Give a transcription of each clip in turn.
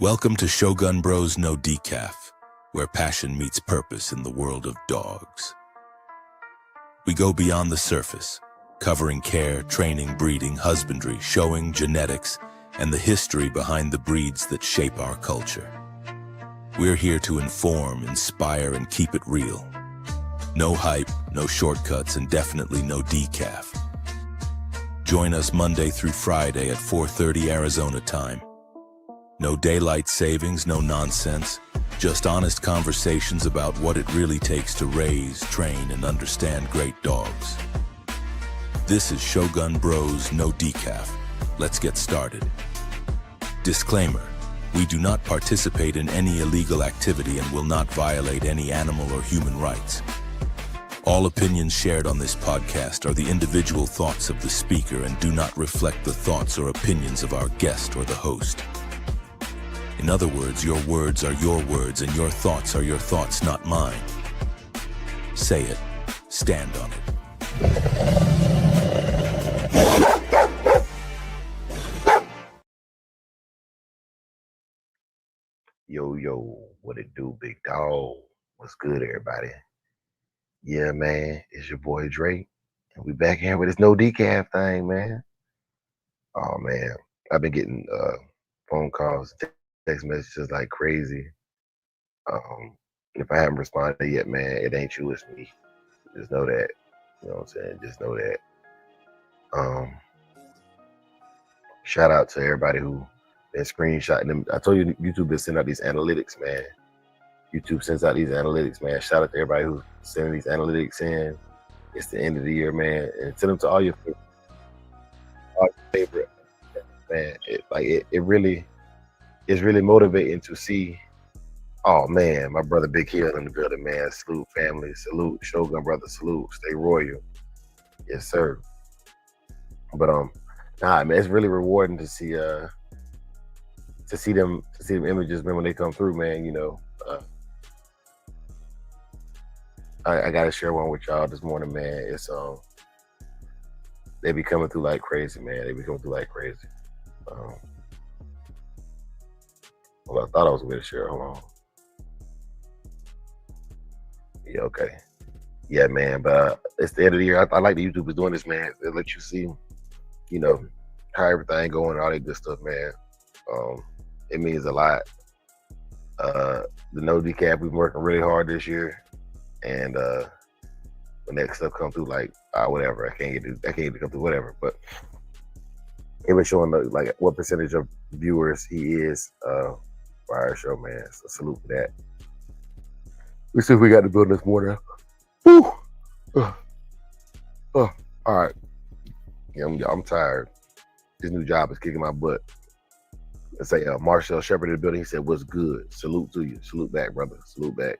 Welcome to Shogun Bros No Decaff, where passion meets purpose in the world of dogs. We go beyond the surface, covering care, training, breeding, husbandry, showing, genetics, and the history behind the breeds that shape our culture. We're here to inform, inspire, and keep it real. No hype, no shortcuts, and definitely no decaf. Join us Monday through Friday at 4:30 Arizona time. No daylight savings, no nonsense, just honest conversations about what it really takes to raise, train, and understand great dogs. This is Shogun Bros No Decaff. Let's get started. Disclaimer: we do not participate in any illegal activity and will not violate any animal or human rights. All opinions shared on this podcast are the individual thoughts of the speaker and do not reflect the thoughts or opinions of our guest or the host. In other words, your words are your words and your thoughts are your thoughts, not mine. Say it. Stand on it. Yo, what it do, big dog? What's good, everybody? Yeah, man, it's your boy Drake, and we back here with this no decaf thing, man. Oh man, I've been getting phone calls, text messages like crazy. If I haven't responded yet, man, it ain't you, it's me. Just know that. You know what I'm saying? Just know that. Shout out to everybody who been screenshotting them. I told you YouTube been sending out these analytics, man. YouTube sends out these analytics, man. Shout out to everybody who's sending these analytics in. It's the end of the year, man, and send them to all your favorite, man. It really is really motivating to see. Oh man, my brother Big Hill in the building, man. Salute family, salute Shogun brother, salute. Stay royal, yes sir. But nah, man, it's really rewarding to see them images, man, when they come through, man. You know, I gotta share one with y'all this morning, man. It's they be coming through like crazy, man. They be coming through like crazy. Well, I thought I was going to share. Hold on. Yeah, okay. Yeah, man. But it's the end of the year. I like the YouTube is doing this, man. It lets you see, you know, how everything going, all that good stuff, man. It means a lot. The No Decaf, we've been working really hard this year, and when that stuff come through, like whatever, I can't get to come through, whatever. But it was showing like what percentage of viewers he is for our show, man. So salute for that. Let's see if we got the building this morning. Woo! All right. Yeah, I'm tired. This new job is kicking my butt. Let's say Marcel Shepard in the building. He said, "What's good? Salute to you. Salute back, brother. Salute back."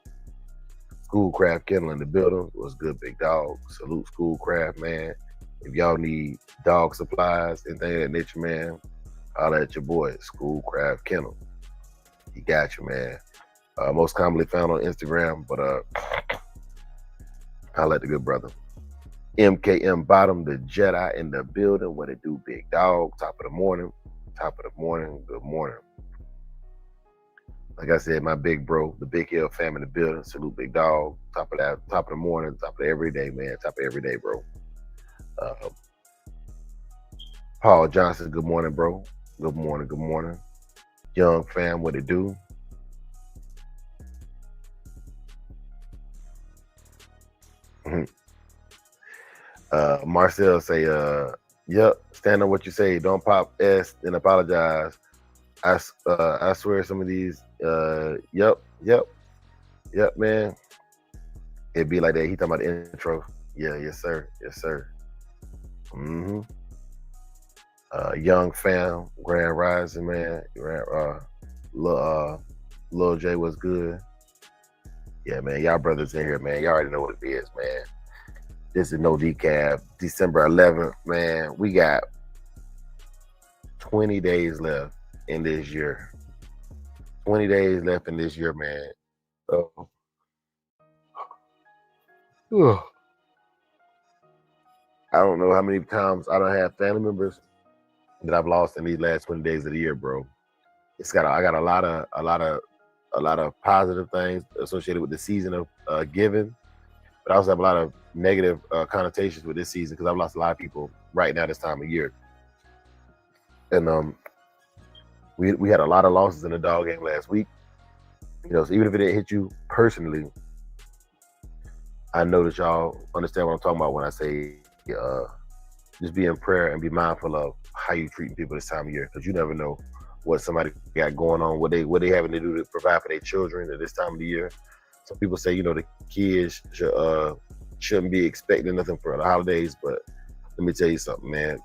Schoolcraft Kennel in the building. What's good, big dog? Salute Schoolcraft, man. If y'all need dog supplies, anything of that nature, man, holla at your boy, Schoolcraft Kennel. He got you, man. Most commonly found on Instagram, but holla at the good brother. MKM Bottom, the Jedi in the building. What it do, big dog? Top of the morning. Good morning. Like I said, my big bro, the Big Hill fam in the building. Salute, big dog. Top of the morning, top of the everyday, man. Top of everyday, bro. Paul Johnson, good morning, bro. Good morning. Young fam, what it do? Marcel say, yep, stand on what you say. Don't pop S and apologize. I swear some of these, yep, man. It'd be like that. He talking about the intro. Yeah, yes, sir. Young fam, Grand Rising, man. Lil J was good. Yeah, man. Y'all brothers in here, man. Y'all already know what it is, man. This is No Decaf, December 11th, man. We got 20 days left in this year. 20 days left in this year, man. I don't know how many times I don't have family members that I've lost in these last 20 days of the year, bro. I got a lot of positive things associated with the season of giving, but I also have a lot of negative connotations with this season because I've lost a lot of people right now this time of year. And we had a lot of losses in the dog game last week. So even if it didn't hit you personally, I know that y'all understand what I'm talking about when I say just be in prayer and be mindful of how you treating people this time of year, because you never know what somebody got going on, what they having to do to provide for their children at this time of the year. Some people say the kids shouldn't be expecting nothing for the holidays, but let me tell you something, man.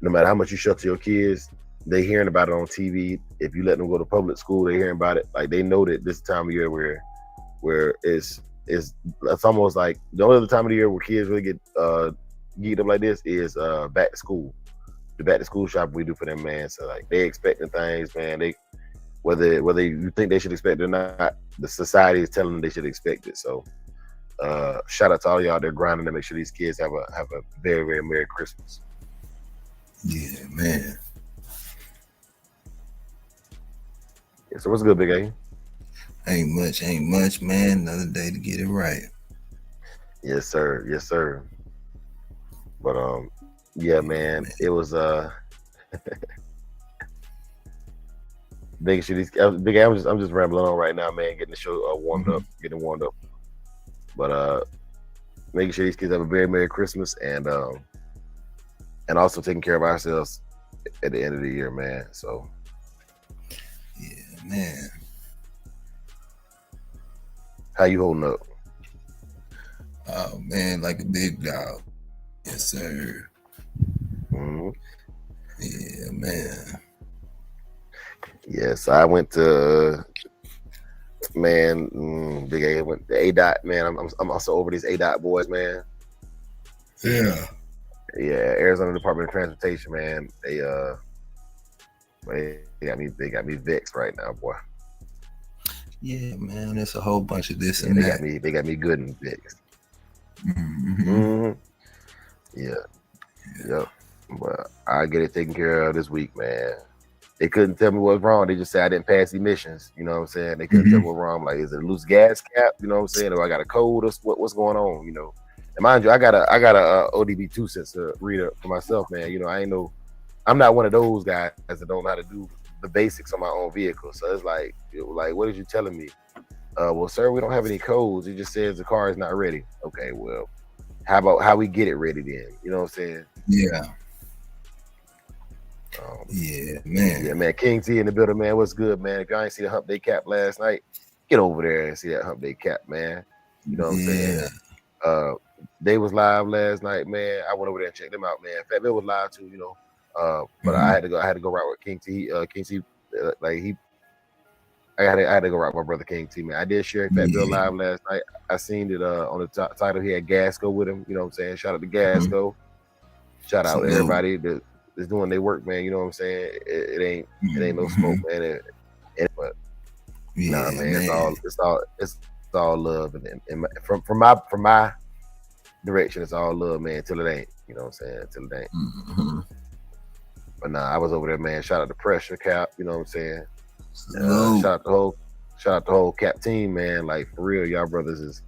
No matter how much you shelter your kids, they hearing about it on TV. If you let them go to public school, they hearing about it. Like, they know that this time of year where it's almost like the only other time of the year where kids really get geeked up like this is back to school. The back to school shopping we do for them, man. So like, they expecting things, man. They whether you think they should expect it or not, the society is telling them they should expect it. So shout out to all y'all that grinding to make sure these kids have a very, very Merry Christmas. Yeah, man. Yeah, so what's good, Big A? Ain't much, man. Another day to get it right. Yes, sir. But yeah, man. It was making sure these Big A, I'm just rambling on right now, man, getting the show warmed up. But making sure these kids have a very Merry Christmas and also taking care of ourselves at the end of the year, man. So yeah, man. How you holding up? Oh man, like a big dog. Yes, sir. Mm-hmm. Yeah, man. Yes, I went to Big A went to A-Dot, man. I'm also over these A-Dot boys, man. Yeah. Yeah, Arizona Department of Transportation, man. They got me vexed right now, boy. Yeah, man. There's a whole bunch of this Yeah, and they got me good and vexed. Mm-hmm. Yeah. Yep. But I get it taken care of this week, man. They couldn't tell me what's wrong. They just said I didn't pass emissions. You know what I'm saying? They couldn't tell me what's wrong. Like, is it a loose gas cap? You know what I'm saying? Or I got a code? Or what's going on? And mind you, I got a ODB 2 sensor reader for myself, man. I'm not one of those guys that don't know how to do the basics on my own vehicle. So it's like, what are you telling me? Well, sir, we don't have any codes. It just says the car is not ready. Okay, well, how about how we get it ready then? You know what I'm saying? Yeah. Yeah, man. Yeah, man. King T in the building, man. What's good, man? If y'all ain't see the Hump Day Cap last night, get over there and see that Hump Day Cap, man. You know what I'm saying? They was live last night, man. I went over there and checked them out, man. Fat Bill was live too, But I had to go right with King T. King T, I had to go right with my brother King T, man. I did share Fat Bill live last night. I seen it on the title. He had Gasco with him. You know what I'm saying? Shout out to Gasco. Shout out to everybody that's doing their work, man. You know what I'm saying? It ain't no smoke, man. But nah, man. It's all love, and from my direction, it's all love, man. Till it ain't. You know what I'm saying? Till it ain't. But nah, I was over there, man. Shout out to Pressure Cap. You know what I'm saying? Shout out the whole Cap team, man. Like, for real, y'all brothers is,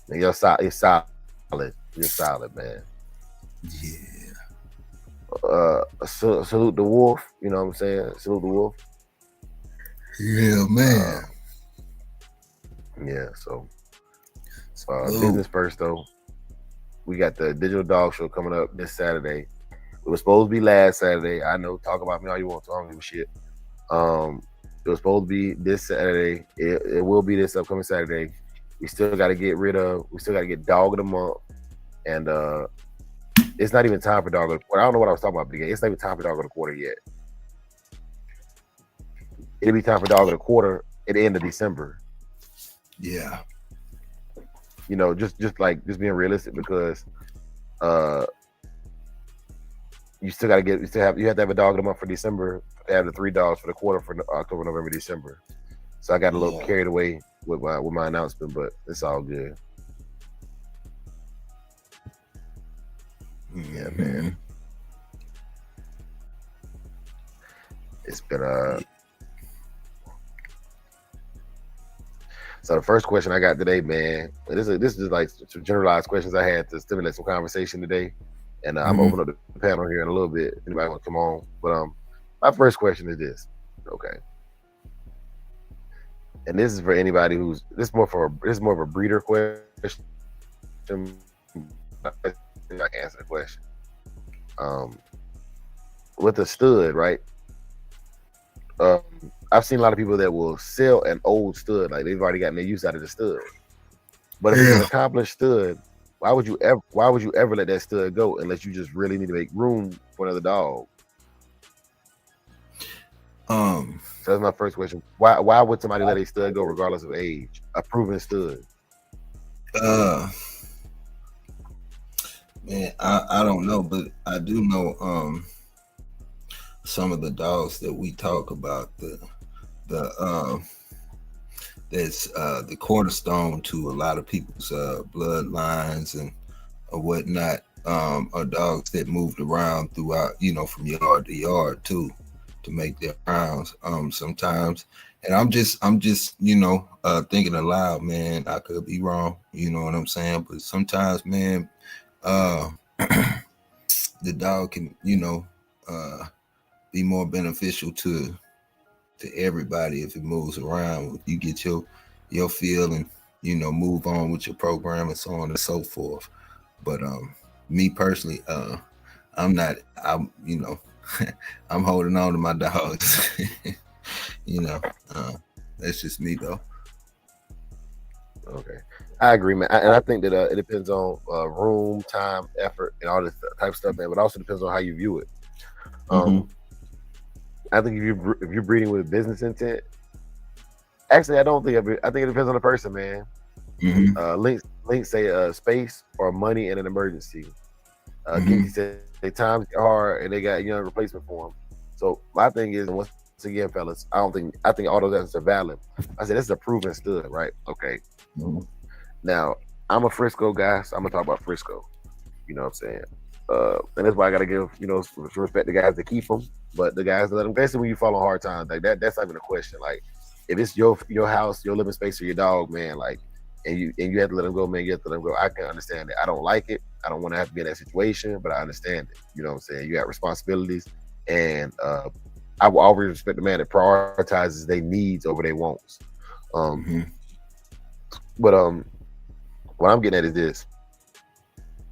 man, you're solid. You're solid, man. Yeah. Salute the Wolf. You know what I'm saying? Salute the Wolf. Yeah, man. Yeah. So business first, though. We got the Digital Dog Show coming up this Saturday. It was supposed to be last Saturday. I know, talk about me all you want, so I don't give a shit. It was supposed to be this Saturday. It will be this upcoming Saturday. We still got to get Dog of the Month. And it's not even time for Dog of the Quarter. I don't know what I was talking about, but it's not even time for Dog of the Quarter yet. It'll be time for Dog of the Quarter at the end of December. Yeah. Just being realistic, because you have to have a Dog of the Month for December to have the 3 dogs for the quarter for October, November, December. So I got a little carried away with my announcement, but it's all good. Yeah, man. It's been So the first question I got today, man, and this is like some generalized questions I had to stimulate some conversation today, and I'm Mhm. opening up the panel here in a little bit. If anybody want to come on, but my first question is this, okay, and this is for anybody who's this is more of a breeder question. I can answer the question. With a stud, right? I've seen a lot of people that will sell an old stud, like they've already gotten their use out of the stud. But if it's an accomplished stud, why would you ever let that stud go unless you just really need to make room for another dog? So that's my first question. Why would somebody let a stud go regardless of age? A proven stud. Man, I don't know, but I do know some of the dogs that we talk about, that's the cornerstone to a lot of people's bloodlines and whatnot, are dogs that moved around throughout, from yard to yard too, to make their rounds sometimes. And I'm just thinking aloud, man. I could be wrong, you know what I'm saying? But sometimes, man, the dog can, be more beneficial to everybody if it moves around. You get your feel and move on with your program and so on and so forth. But me personally, I'm I'm holding on to my dogs. That's just me though. Okay, I agree, man, and I think that it depends on room, time, effort, and all this type of stuff, man. But also depends on how you view it. I think if you're breeding with business intent, actually, I don't think I think it depends on the person, man. Link say space or money in an emergency. Kinky said they times get hard and they got young replacement for them. So my thing is, once again, fellas, I think all those answers are valid. I said this is a proven stud, right? Okay. Now I'm a Frisco guy, so I'm gonna talk about Frisco. You know what I'm saying? And that's why I gotta give some respect to guys that keep them, but the guys that let them. Basically, when you fall on hard times, like that's not even a question. Like if it's your house, your living space, or your dog, man, like, and you have to let them go, man, you have to let them go. I can understand it. I don't like it. I don't want to have to be in that situation, but I understand it. You know what I'm saying? You got responsibilities, and I will always respect the man that prioritizes their needs over their wants. But what I'm getting at is this: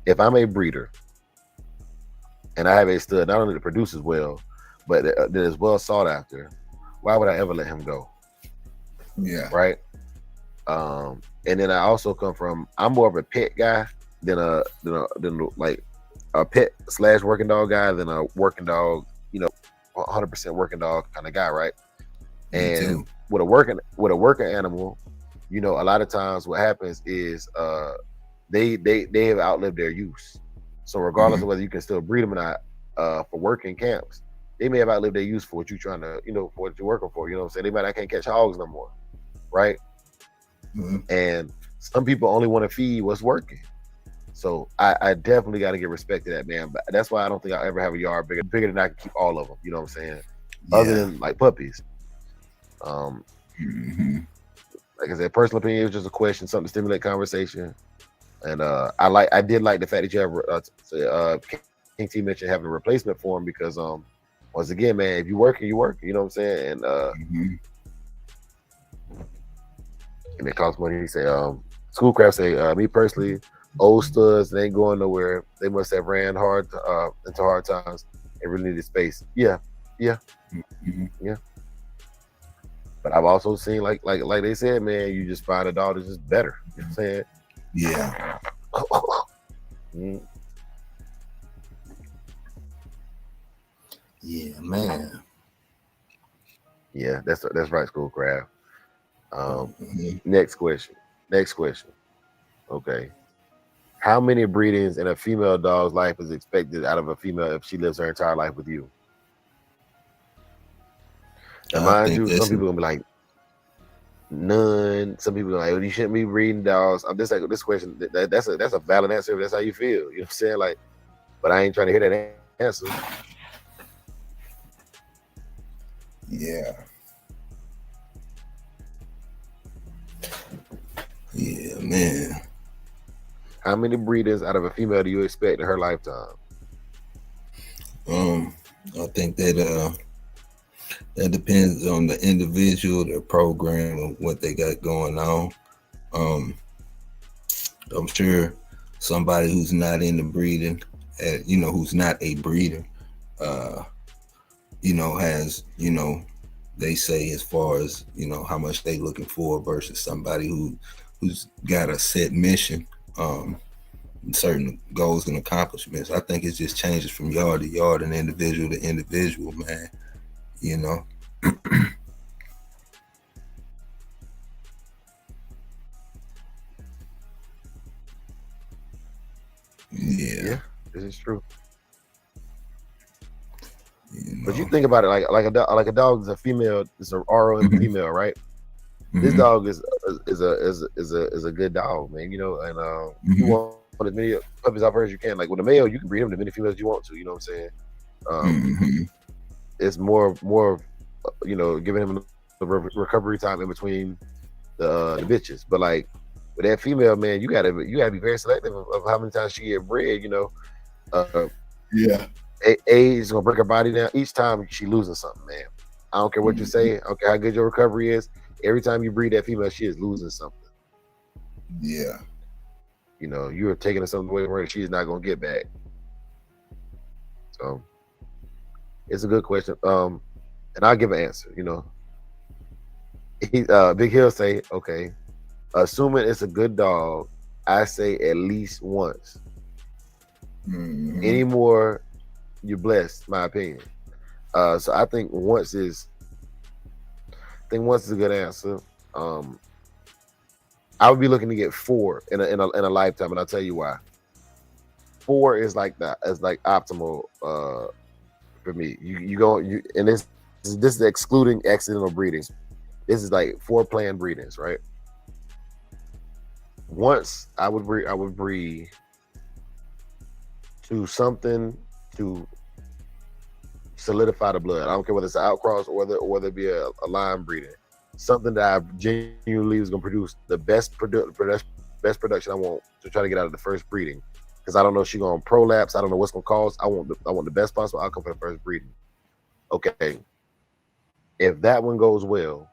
if I'm a breeder and I have a stud not only that produces well, but that is well sought after, why would I ever let him go? Yeah. Right. And then I also come from, I'm more of a pet guy than like a pet / working dog guy than a working dog, 100% working dog kind of guy, right? And with a working animal, a lot of times what happens is they have outlived their use. So regardless of whether you can still breed them or not, for working camps, they may have outlived their use for what you're trying to, for what you're working for. You know what I'm saying? They might not can't catch hogs no more, right? And some people only want to feed what's working. So I definitely got to give respect to that, man. But that's why I don't think I'll ever have a yard bigger than I can keep all of them. You know what I'm saying? Yeah. Other than like puppies. Like I said, personal opinion is just a question, something to stimulate conversation. And I did like the fact that you have King T mentioned having a replacement for him because once again, man, if you work, you work. You know what I'm saying? And and it costs money. He say, Schoolcraft say, me personally, old studs, they ain't going nowhere. They must have ran hard into hard times and really needed space. Yeah. But I've also seen like they said, man, you just find a dog that's just better. You know what I'm saying? Yeah. Yeah, man. Yeah, that's right, Schoolcraft. Next question. Okay. How many breedings in a female dog's life is expected out of a female if she lives her entire life with you? And mind you, some people gonna be like, none. Some people are like, well, you shouldn't be breeding dogs. I'm just like, this question, that's a valid answer if that's how you feel. You know what I'm saying? Like, but I ain't trying to hear that answer. Yeah. Yeah, man. How many breedings out of a female do you expect in her lifetime? I think that depends on the individual, their program, and what they got going on. Um, I'm sure somebody who's not into breeding, who's not a breeder, uh, has, they say as far as, how much they looking for versus somebody who's got a set mission, certain goals and accomplishments. I think it just changes from yard to yard and individual to individual, man. You know. Yeah. Yeah, this is true. You But you know. think about it, like a dog is a female, it's a ROM Mm-hmm. female, right? This Mm-hmm. dog is a good dog, man. You know, and you Mm-hmm. want as many puppies out as you can. Like with a male, you can breed him to many females you want to. You know what I'm saying? Um, Mm-hmm. it's more, giving him the recovery time in between the bitches. But like with that female, man, you gotta be very selective of how many times she get bred. You know, uh, Yeah. age is gonna break her body down each time she losing something, man. I don't care what you Mm-hmm. say. I don't care how good your recovery is. Every time you breed that female, she is losing something. Yeah. You know, you are taking something away from her that she is not gonna get back. So it's a good question. And I'll give an answer. You know, Big Hill say, okay, assuming it's a good dog, I say at least once. Mm-hmm. Any more, you're blessed. My opinion. So I think once is a good answer. Um, I would be looking to get 4 in a lifetime, and I'll tell you why. 4 is like that. Is like optimal for me. And this is excluding accidental breedings. This is like 4 planned breedings, right? Once I would breed to something to solidify the blood. I don't care whether it's an outcross or whether it be a line breeding. Something that I genuinely is going to produce the best production I want to try to get out of the first breeding. Because I don't know if she's going to prolapse. I don't know what's going to cause. I want the best possible outcome for the first breeding. Okay, if that one goes well,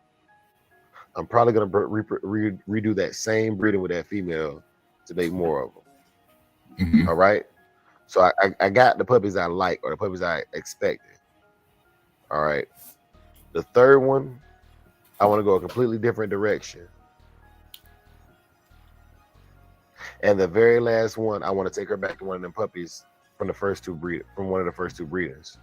I'm probably going to redo that same breeding with that female to make more of them. Mm-hmm. All right. So I got the puppies I like or the puppies I expected. All right. The third one, I want to go a completely different direction. And the very last one, I want to take her back to one of them puppies from one of the first 2 breeders.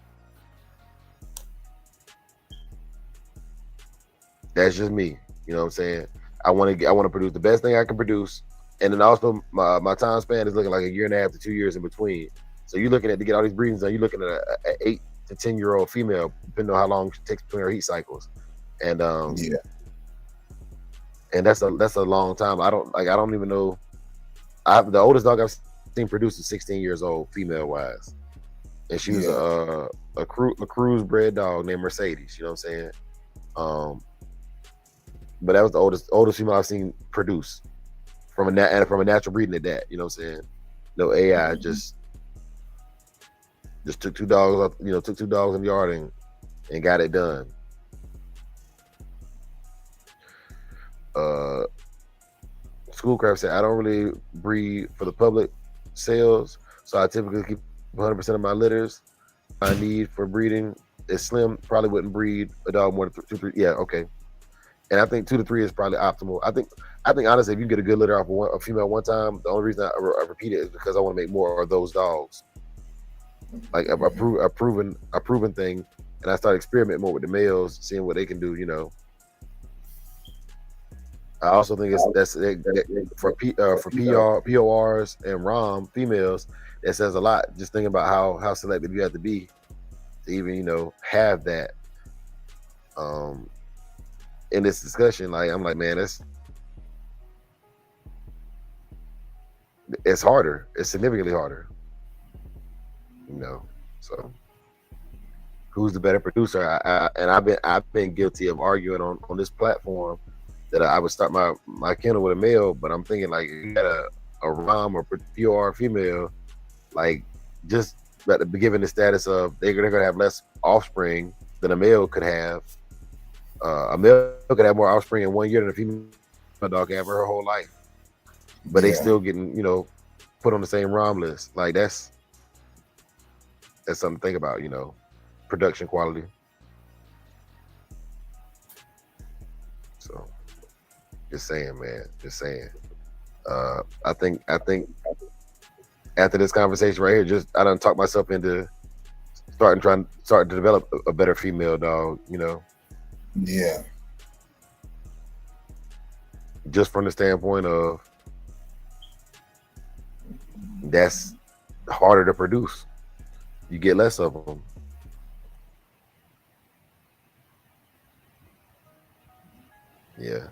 That's just me. You know what I'm saying? I want to produce the best thing I can produce, and then also my time span is looking like a year and a half to 2 years in between. So you're looking at to get all these breedings done. You're looking at a 8 to 10-year-old female, depending on how long it takes between her heat cycles, and Yeah. that's a long time. I don't even know. The oldest dog I've seen produce is 16 years old, female wise, and she was Yeah. a cruise bred dog named Mercedes. You know what I'm saying? Um, but that was the oldest female I've seen produce from a natural breeding at that. You know what I'm saying? No AI, Mm-hmm. just took 2 dogs. Took 2 dogs in the yard and got it done. Schoolcraft said, I don't really breed for the public sales, so I typically keep 100% of my litters. My need for breeding is slim. Probably wouldn't breed a dog more than 2, 3. Yeah, okay. And I think 2 to 3 is probably optimal. I think honestly, if you get a good litter off a female one time, the only reason I repeat it is because I want to make more of those dogs. Like a proven thing, and I start experimenting more with the males, seeing what they can do. I also think for PORs and ROM females, it says a lot. Just thinking about how selective you have to be to even have that in this discussion. Like I'm like, man, it's harder. It's significantly harder. So who's the better producer. And I've been guilty of arguing on this platform that I would start my kennel with a male, but I'm thinking like if you got a rom or pure female, like just given the status of they're gonna have less offspring than a male could have. A male could have more offspring in 1 year than a female dog can have her whole life, but they still getting put on the same ROM list. Like that's something to think about. Production quality. So, just saying, man. Just saying. I think after this conversation right here, I done talked myself into starting to develop a better female dog. Yeah. Just from the standpoint of that's harder to produce. You get less of them. Yeah.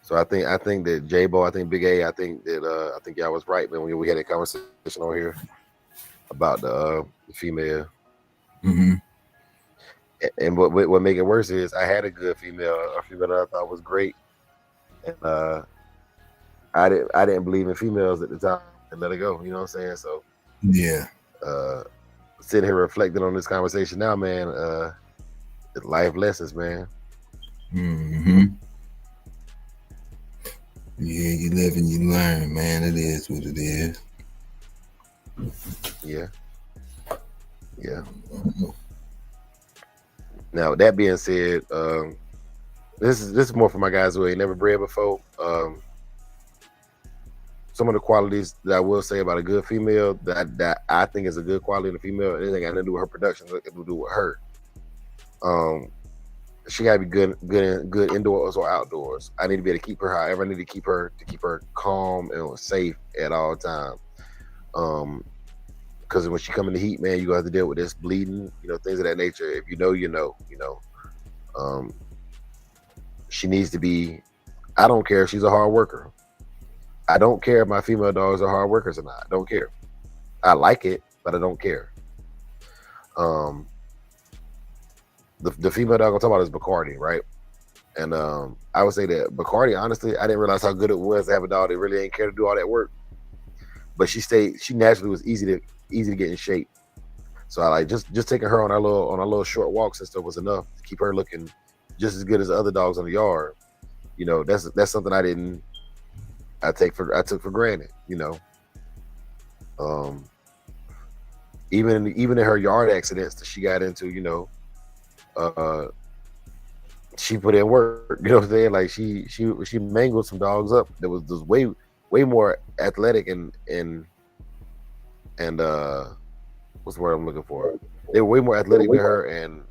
So I think that J-Bo, I think Big A, I think y'all was right, man, when we had a conversation on here about the female. Mm-hmm. And what make it worse is I had a good female that I thought was great, and I didn't believe in females at the time and let it go. You know what I'm saying? So yeah, sitting here reflecting on this conversation now, man, life lessons, man. Mm-hmm. Yeah, you live and you learn, man. It is what it is. Yeah. Yeah. Now that being said, this is more for my guys who ain't never bred before. Some of the qualities that I will say about a good female that I think is a good quality in a female, it ain't got nothing to do with her production, it to do with her. She gotta be good indoors or outdoors. I need to be able to keep her however I need to keep her calm and safe at all times. Because when she come in the heat, man, you gonna have to deal with this bleeding, things of that nature. If you know. She needs to be. I don't care if she's a hard worker. I don't care if my female dogs are hard workers or not. I don't care. I like it, but I don't care. The female dog I'm talking about is Bacardi, right? And I would say that Bacardi, honestly, I didn't realize how good it was to have a dog that really ain't care to do all that work. But she naturally was easy to get in shape. So I like just taking her on our little short walks and stuff was enough to keep her looking just as good as the other dogs in the yard. That's something I took for granted. Even in her yard accidents that she got into, she put in work. You know what I'm saying? Like she mangled some dogs up that was way more athletic and what's the word I'm looking for? They were way more athletic than her, and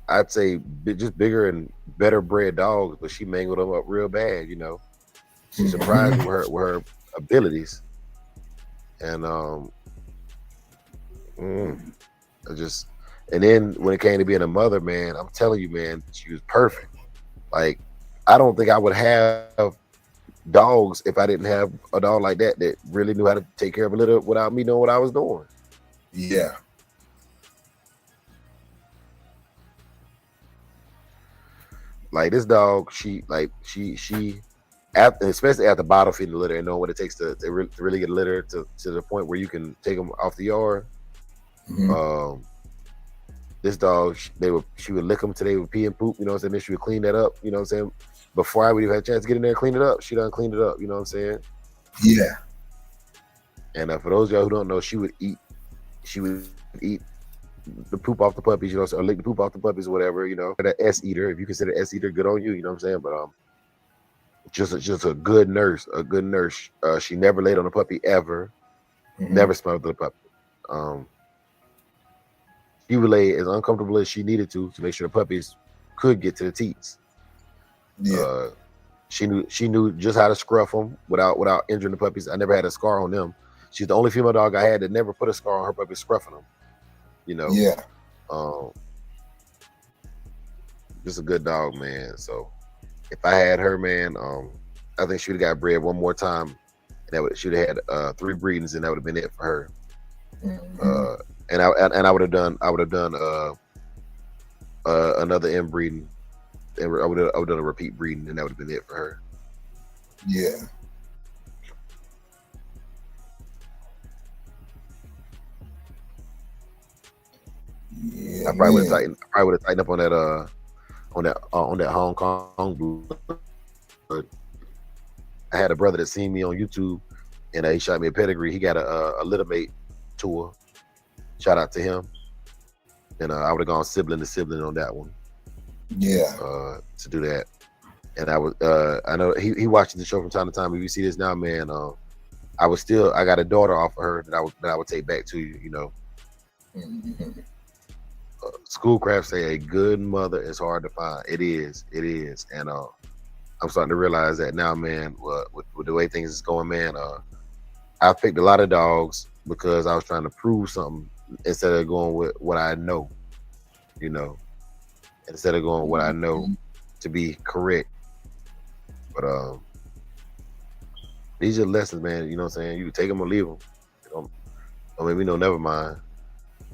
I'd say just bigger and better bred dogs, but she mangled them up real bad. She surprised me with her abilities, and and then when it came to being a mother, man, I'm telling you, man, she was perfect. Like I don't think I would have dogs if I didn't have a dog like that really knew how to take care of a litter without me knowing what I was doing. Yeah. Like this dog, she especially at the bottom feeding the litter and knowing what it takes to really get a litter to the point where you can take them off the yard. Mm-hmm. This dog, she would lick them till they would pee and poop. You know what I'm saying? Then she would clean that up. You know what I'm saying? Before I would even have a chance to get in there and clean it up, she done cleaned it up. You know what I'm saying? Yeah. And for those of y'all who don't know, she would eat the poop off the puppies, or lick the poop off the puppies or whatever, That S eater, if you consider S eater, good on you, you know what I'm saying? But just a good nurse, she never laid on a puppy ever, never smelled the puppy. She would lay as uncomfortable as she needed to make sure the puppies could get to the teats. Yeah. She knew just how to scruff them without injuring the puppies. I never had a scar on them. She's the only female dog I had that never put a scar on her puppies scruffing them. Yeah. Just a good dog, man. So if I had her, man, I think she would have got bred one more time, and she would have had 3 breedings, and that would have been it for her. And I would have done another inbreeding. And I would have done a repeat breeding, and that would have been it for her. Yeah. Yeah, I probably would have tightened up on that Hong Kong blue. But I had a brother that seen me on YouTube, and he shot me a pedigree. He got a litter mate tour. Shout out to him. And I would have gone sibling to sibling on that one. Yeah. To do that. And I know he watches the show from time to time. If you see this now, man, I got a daughter off of her that I would take back to you. You know, Mm-hmm. Schoolcraft say a good mother is hard to find. It is, and I'm starting to realize that now, man. With the way things is going, man, I picked a lot of dogs because I was trying to prove something instead of going with what I know. You know, instead of going with what I know to be correct. But these are lessons, man. You know what I'm saying? You can take them or leave them. Don't make me know never mind.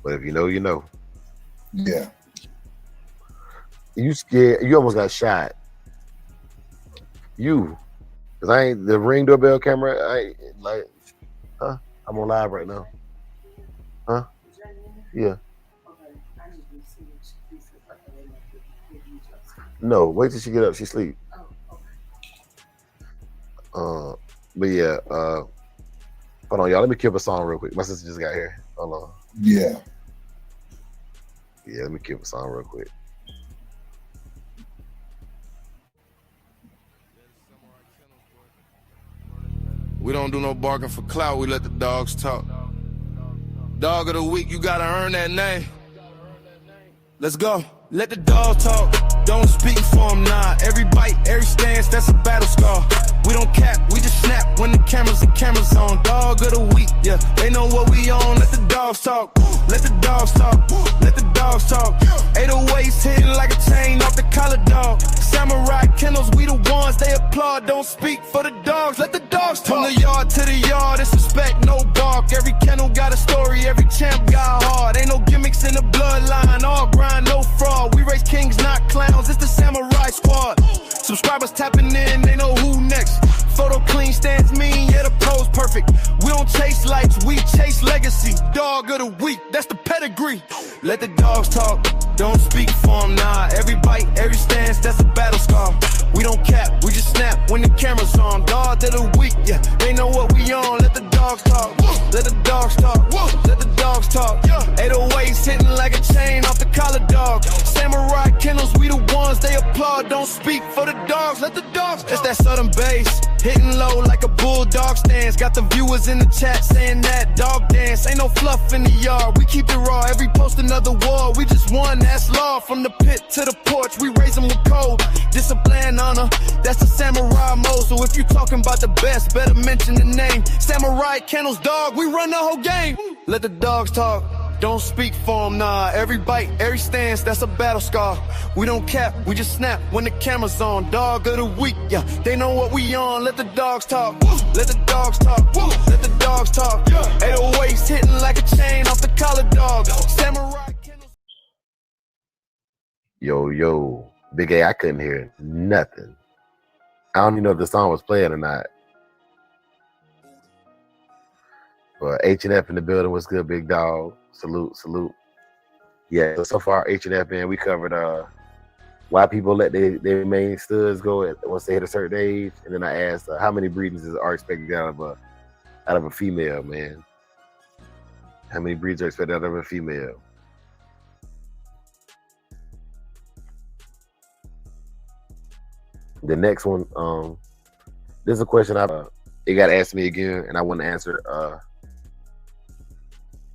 But if you know, you know. Yeah. You scared? You almost got shot. You, cause I ain't the Ring doorbell camera. I ain't like, huh? I'm on live right now. Huh? Yeah. No, wait till she get up. She sleep. But yeah. Hold on, y'all. Let me cue up a song real quick. My sister just got here. Hold on. Yeah. Yeah, let me cue up a song real quick. We don't do no barking for clout, we let the dogs talk. Dog of the week, you gotta earn that name. Let's go. Let the dog talk, don't speak for him, nah. Every bite, every stance, that's a battle scar. We don't cap, we just snap when the cameras on. Dog of the week, yeah, they know what we on. Let the dogs talk, let the dogs talk, let the dogs talk. 808s hitting like a chain off the collar, dog. Samurai kennels, we the ones they applaud. Don't speak for the dogs, let the dogs talk. From the yard to the yard, it's respect, no bark. Every kennel got a story, every champ got heart. Ain't no gimmicks in the bloodline, all grind, no fraud. We raise kings, not clowns, it's the Samurai Squad. Subscribers tapping in, they know who next. Photo clean, stands mean, yeah, the pro's perfect. We don't chase lights, we chase legacy. Dog of the week, that's the pedigree. Let the dogs talk, don't speak for them, nah. Every bite, every stance, that's a battle scar. We don't cap, we just snap when the camera's on. Dog of the week, yeah, they know what we on. Let the dogs talk, let the dogs talk, let the dogs talk. 808s hitting like a chain off the collar, dog. Samurai kennels, we the ones they applaud. Don't speak for the dogs, let the dogs talk. It's that southern bass, hitting low like a bulldog stance. Got the viewers in the chat saying that dog dance. Ain't no fluff in the yard, we keep it raw. Every post another war, we just won, that's law. From the pit to the porch, we raise them with code. Discipline, honor, that's the samurai mode. So if you talking about the best, better mention the name. Samurai kennels, dog, we run the whole game. Let the dogs talk, don't speak for them, nah. Every bite, every stance, that's a battle scar. We don't cap, we just snap when the camera's on. Dog of the week, yeah, they know what we on. Let the dogs talk, let the dogs talk, let the dogs talk. 808s hitting like a chain off the collar, dog. Samurai kennels. Yo, Big A, I couldn't hear nothing. I don't even know if the song was playing or not. But H&F in the building, what's good, big dog? Salute. Yeah, so far H&F, man, we covered why people let their main studs go once they hit a certain age, and then I asked how many breedings are expected out of a female, man. How many breeds are expected out of a female? The next one, this is a question it got asked me again, and I want to answer.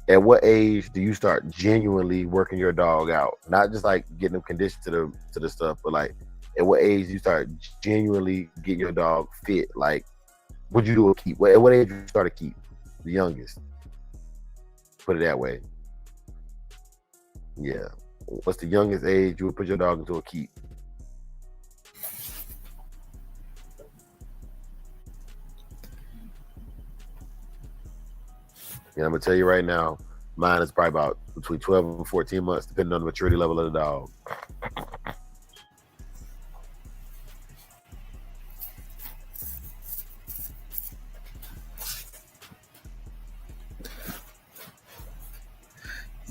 At what age do you start genuinely working your dog out? Not just like getting them conditioned to the stuff, but like at what age do you start genuinely getting your dog fit? Like, would you do a keep? At what age do you start a keep? The youngest. Put it that way. Yeah. What's the youngest age you would put your dog into a keep? And I'm gonna tell you right now, Mine is probably about between 12 and 14 months, depending on the maturity level of the dog.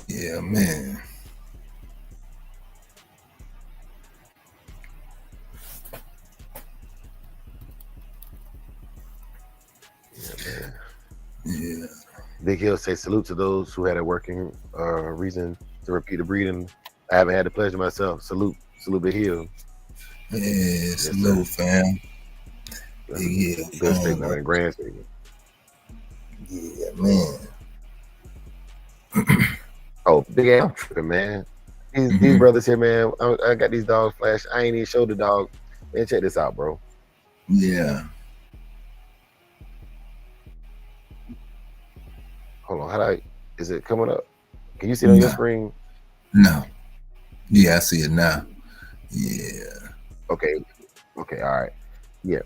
Yeah, man. Yeah, man. Yeah. Big Hill say salute to those who had a working reason to repeat the breeding. I haven't had the pleasure myself. Salute, Big Hill. Yeah, Yes, salute, fam. That's Big a Hill, good fam. statement, man. Grand statement. Yeah, man. Oh, Big A, I'm tripping, man. These brothers here, man. I got these dogs flash. I ain't even showed the dog. Man, check this out, bro. Yeah. Hold on. How do I? Is it coming up? Can you see it on your screen? No. Yeah, I see it now. Yeah. Okay. Okay. All right. Yeah.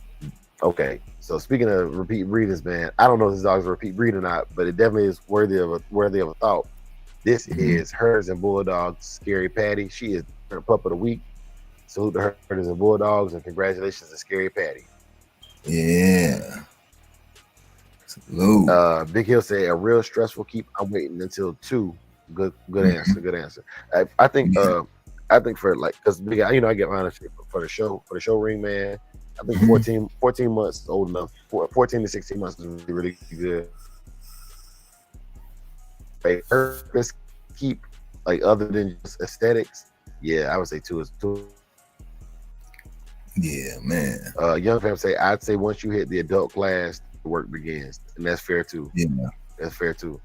Okay. So speaking of repeat breeders, man, I don't know if this dog's a repeat breed or not, but it definitely is worthy of a thought. This is Herders and Bulldogs, Scary Patty. She is her pup of the week. Salute to Herders and Bulldogs, and congratulations to Scary Patty. Yeah. Salute. Big Hill say a real stressful keep. I'm waiting until 2. Good answer. Good answer. I think for like, because Big, I get mine for the show ring, man. I think 14 months is old enough. 14 to 16 months is really good. Purpose keep, like, other than just aesthetics. Yeah, I would say 2 is 2. Yeah, man. Young fam say, I'd say once you hit the adult class, the work begins, and that's fair too. Yeah, that's fair too.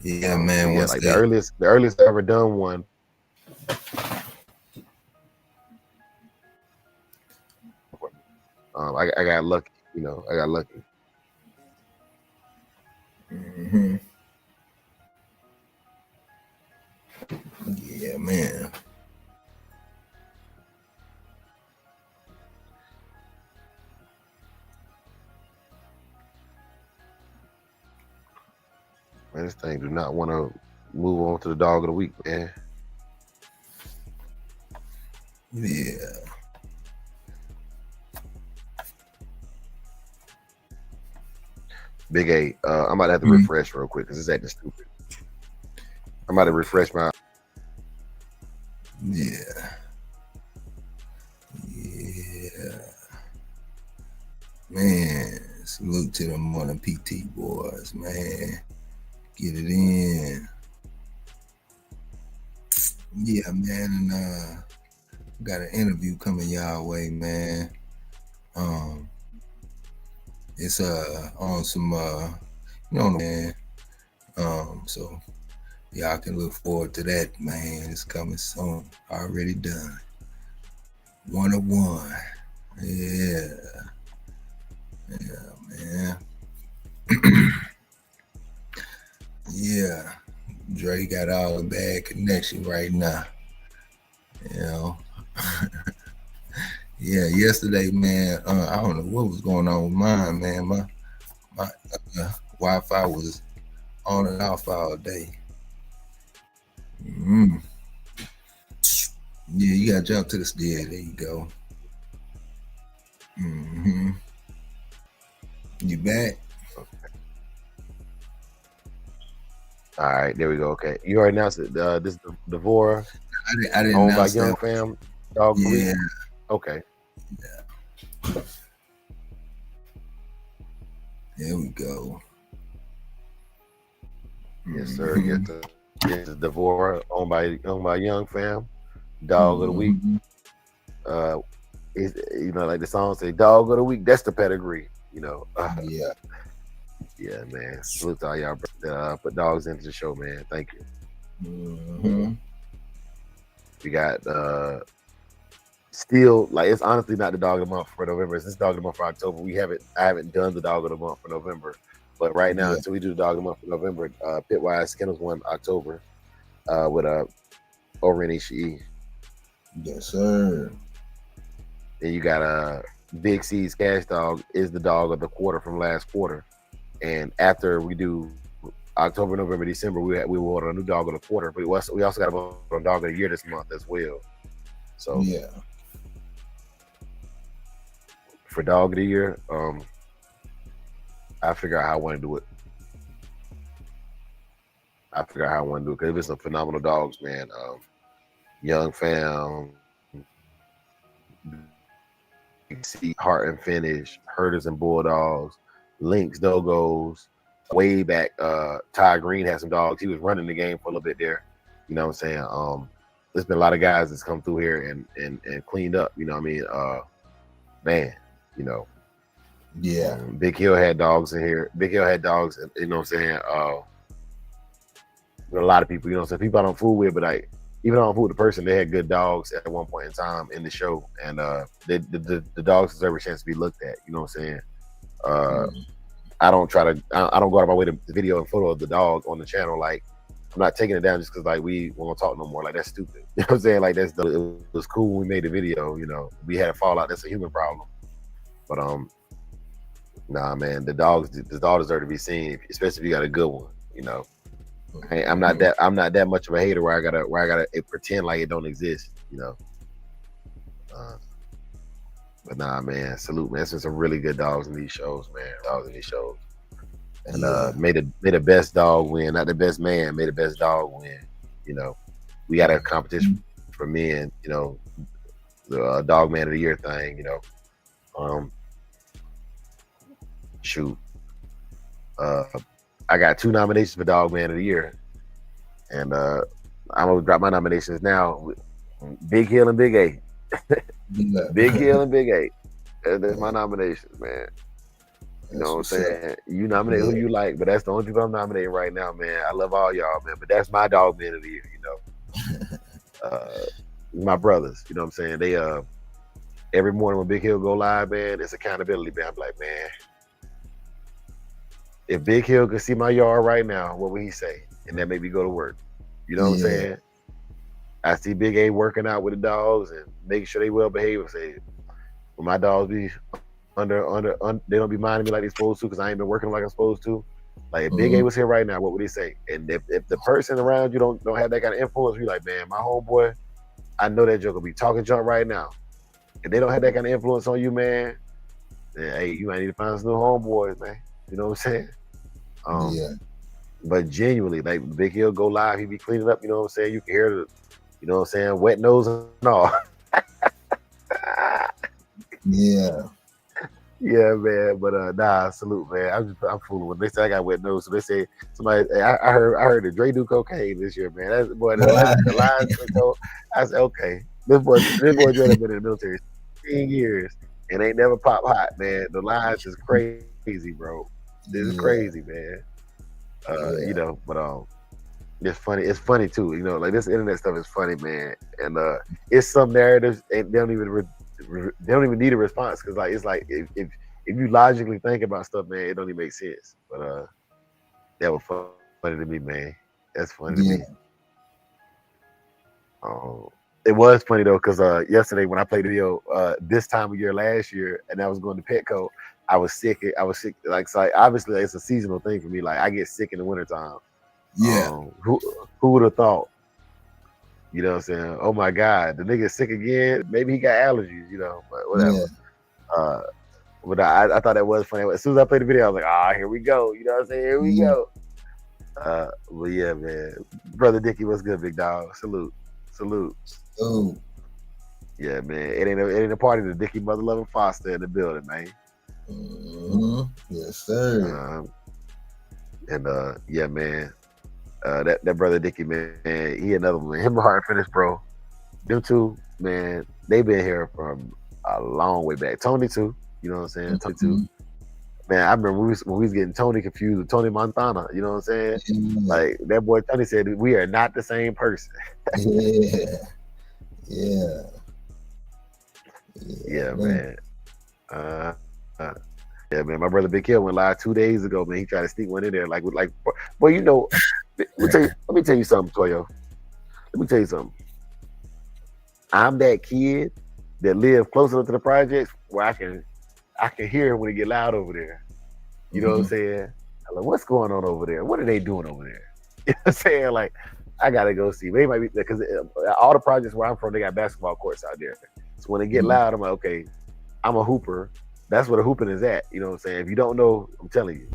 Yeah, man. Yeah, like the earliest I've ever done one. I got lucky. I got lucky. Yeah, man. Man, this thing do not want to move on to the dog of the week, man. Yeah. Big A, I'm about to have to refresh real quick because it's acting stupid. I'm about to refresh my. Yeah. Yeah. Man, salute to them morning PT boys, man. Get it in. Yeah, man, and got an interview coming y'all way, man. It's on some man. So y'all can look forward to that, man. It's coming soon. Already done. 101. Yeah. Yeah, man. Yeah. Dre got all the bad connection right now. Yeah, yesterday, man, I don't know what was going on with mine, man. My Wi-Fi was on and off all day. Yeah, you gotta jump to the stair. There you go. You back? All right, there we go. Okay, you already announced it. This is Devora. I didn't owned by announce Young that. Fam. Dog Yeah. Week. Okay. Yeah. There we go. Yes, sir. Yes, this is Devora, owned by Young Fam. Dog of the week. Like the song say, dog of the week. That's the pedigree. Yeah. Yeah, man. Salute to all y'all that put dogs into the show, man. Thank you. We got still, like, it's honestly not the dog of the month for November. It's this dog of the month for October. I haven't done the dog of the month for November, but right now, until we do the dog of the month for November, Pitwise Skittles won October with over in Ishii. Yes, sir. Then you got Big C's Cash Dog is the dog of the quarter from last quarter. And after we do October, November, December, we ordered a new dog of the quarter, but we also got a dog of the year this month as well. So Yeah. For dog of the year, I figure out how I want to do it. Because it's some phenomenal dogs, man. Young Fam, see Heart and Finish, Herders and Bulldogs, Lynx Dogos. Way back, Ty Green had some dogs. He was running the game for a little bit there. You know what I'm saying? There's been a lot of guys that's come through here and cleaned up. You know what I mean? Man, you know. Yeah. Big Hill had dogs in here. Big Hill had dogs. You know what I'm saying? With a lot of people. You know what I'm saying? People I don't fool with, but even though I don't fool with the person, they had good dogs at one point in time in the show, and the dogs deserve a chance to be looked at. You know what I'm saying? I don't go out of my way to video and photo of the dog on the channel. Like, I'm not taking it down just because like we won't talk no more. Like, that's stupid. You know what I'm saying? Like, it was cool when we made the video. You know, we had a fallout. That's a human problem. But nah, man, the dog deserve to be seen, especially if you got a good one. You know, I'm not that much of a hater where I gotta pretend like it don't exist. You know. But nah, man, salute, man. There's been some really good dogs in these shows, man. And made the best dog win, not the best man. Made the best dog win. You know, we got a competition for men. You know, the Dog Man of the Year thing. You know, shoot, I got 2 nominations for Dog Man of the Year, and I'm gonna drop my nominations now. Big Hill and Big A. Big Hill and Big A. That's my nominations, man. You know what I'm saying? You nominate who you like, but that's the only people I'm nominating right now, man. I love all y'all, man. But that's my Dog Man of the Year, you know. My brothers, you know what I'm saying? They every morning when Big Hill go live, man, it's accountability, man. I'm like, man, if Big Hill could see my yard right now, what would he say? And that made me go to work. You know what I'm saying? I see Big A working out with the dogs and making sure they well behaved. And say, when my dogs be under, they don't be minding me like they're supposed to because I ain't been working like I'm supposed to. Like, if Big A was here right now, what would he say? And if the person around you don't have that kind of influence, you like, man, my homeboy, I know that joke will be talking junk right now. If they don't have that kind of influence on you, man, then hey, you might need to find some new homeboys, man. You know what I'm saying? But genuinely, like, Big Hill go live, he be cleaning up. You know what I'm saying? You can hear the, you know what I'm saying, wet nose and all. Yeah, man. But nah, salute, man. I'm fooling when they say I got wet nose. So they say somebody. I heard that Dre do cocaine this year, man. That's boy. The lines. I said, okay, this boy Dre been in the military 15 years and ain't never popped hot, man. The lines is crazy, bro. This is crazy, man. You know, but it's funny. It's funny too. You know, like, this internet stuff is funny, man. And it's some narratives and they don't even need a response because, like, it's like if you logically think about stuff, man, it don't even make sense. But that was funny to me, man. That's funny to me. It was funny though, because yesterday when I played the video, this time of year last year, and I was going to Petco, I was sick. Like, so obviously it's a seasonal thing for me. Like, I get sick in the wintertime. Who would have thought? You know what I'm saying? Oh my God, the nigga's sick again. Maybe he got allergies, you know, but whatever. But I thought that was funny. As soon as I played the video, I was like, here we go. You know what I'm saying? Here we go. But yeah, man. Brother Dickie, what's good, big dog? Salute. Oh. Yeah, man. It ain't a party to Dickie Mother Loving Foster in the building, man. Yes, sir. And yeah, man. That brother Dickie, man, he another one. Him and Heart Finish, bro. Them two, man, they been here from a long way back. Tony too, you know what I'm saying? Tony too. Man, I remember when we was getting Tony confused with Tony Montana, you know what I'm saying? Like, that boy Tony said, we are not the same person. Yeah, man. Yeah, man. My brother Big Hill went live 2 days ago, man. He tried to sneak one in there, like, well, you know, let me tell you something, Toyo. Let me tell you something. I'm that kid that live close enough to the projects where I can hear when it get loud over there. You know what I'm saying? I'm like, what's going on over there? What are they doing over there? You know what I'm saying? Like, I gotta go see. They might be because all the projects where I'm from, they got basketball courts out there. So when they get loud, I'm like, okay, I'm a hooper. That's where the hooping is at. You know what I'm saying? If you don't know, I'm telling you.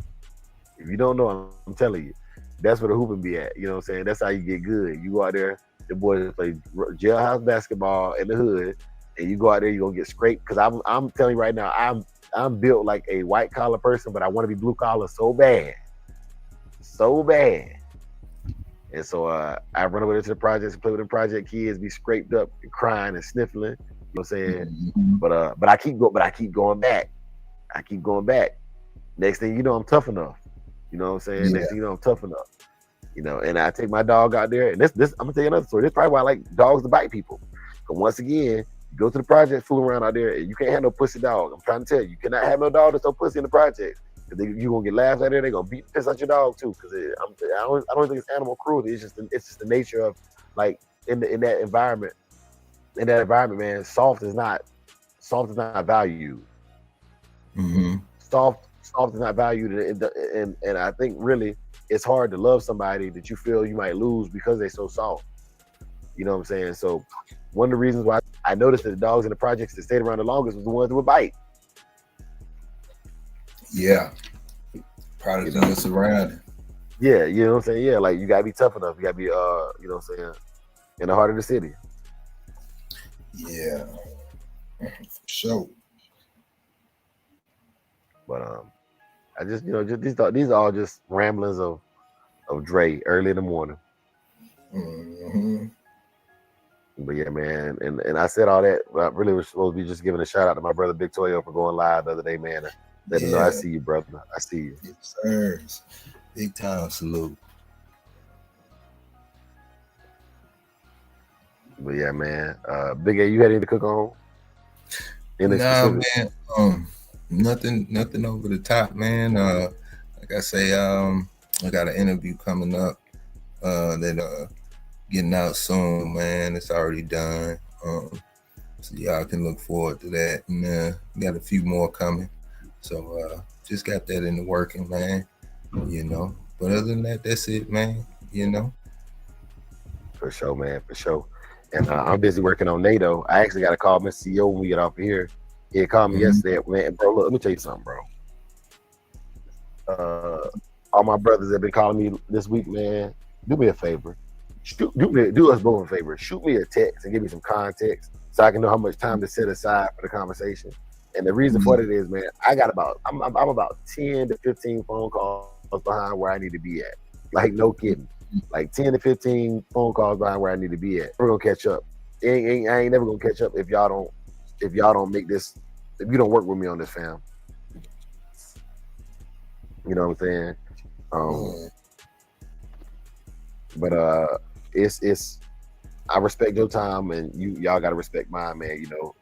If you don't know, I'm telling you. That's where the hooping be at. You know what I'm saying? That's how you get good. You go out there, the boys play jailhouse basketball in the hood, and you go out there, you're gonna get scraped. Cause I'm telling you right now, I'm built like a white collar person, but I want to be blue collar so bad. So bad. And so I run over there to the projects and play with the project kids, be scraped up and crying and sniffling. You know what I'm saying? But I keep going back. I keep going back. Next thing you know, I'm tough enough. You know what I'm saying? Next thing you know, I'm tough enough. You know, and I take my dog out there, and this I'm gonna tell you another story. This is probably why I like dogs to bite people. But once again, you go to the project, fool around out there, and you can't have no pussy dog. I'm trying to tell you, you cannot have no dog that's no pussy in the project. Cause you're gonna get laughed at there. They're gonna beat the piss out your dog too. Cause I don't think it's animal cruelty. It's just the nature of like in that environment. In that environment, man, soft is not valued. Soft is not valued, and I think really it's hard to love somebody that you feel you might lose because they're so soft. You know what I'm saying? So one of the reasons why I noticed that the dogs in the projects that stayed around the longest was the ones that would bite. Yeah. Probably done us around. Yeah, you know what I'm saying? Yeah, like you gotta be tough enough. You gotta be you know what I'm saying, in the heart of the city. Yeah. For sure. But I just, you know, just these are all just ramblings of Dre early in the morning. But yeah, man, and I said all that. I really was supposed to be just giving a shout out to my brother Big Toyo for going live the other day, man. Let him know I see you, brother. I see you. Yes, sir. Big time salute. But yeah, man. Big A, you had anything to cook on? Nah, man. Nothing over the top, man. Like I say, I got an interview coming up that getting out soon, man. It's already done. So y'all can look forward to that. And got a few more coming. So just got that in the working, man. You know. But other than that, that's it, man. You know. For sure, man. For sure. And I'm busy working on NATO. I actually got to call Mr. CEO when we get off of here. He called me yesterday, man. Bro, look, let me tell you something, bro. All my brothers have been calling me this week, man. Do me a favor. Do us both a favor. Shoot me a text and give me some context so I can know how much time to set aside for the conversation. And the reason for that is, man, I'm about 10 to 15 phone calls behind where I need to be at. Like, no kidding. Like 10 to 15 phone calls behind where I need to be at. We're gonna catch up. I ain't never gonna catch up if y'all don't make this, if you don't work with me on this, fam. You know what I'm saying? But it's I respect your time, and y'all gotta respect mine, man. You know,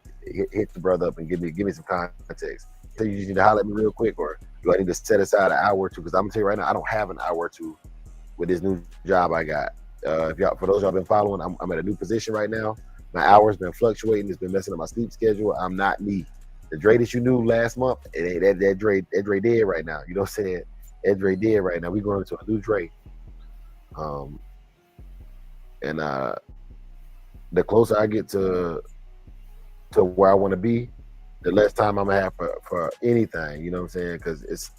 hit the brother up and give me some context. So you need to holler at me real quick, or do I need to set aside an hour or two? Because I'm gonna tell you right now, I don't have an hour or two with this new job I got. For those y'all been following, I'm at a new position right now. My hours been fluctuating. It's been messing up my sleep schedule. I'm not me. The Dre that you knew last month, it ain't that Dre dead right now. You know what I'm saying? That Dre dead right now. We going into a new Dre. And the closer I get to where I want to be, the less time I'm gonna have for anything. You know what I'm saying? Because it's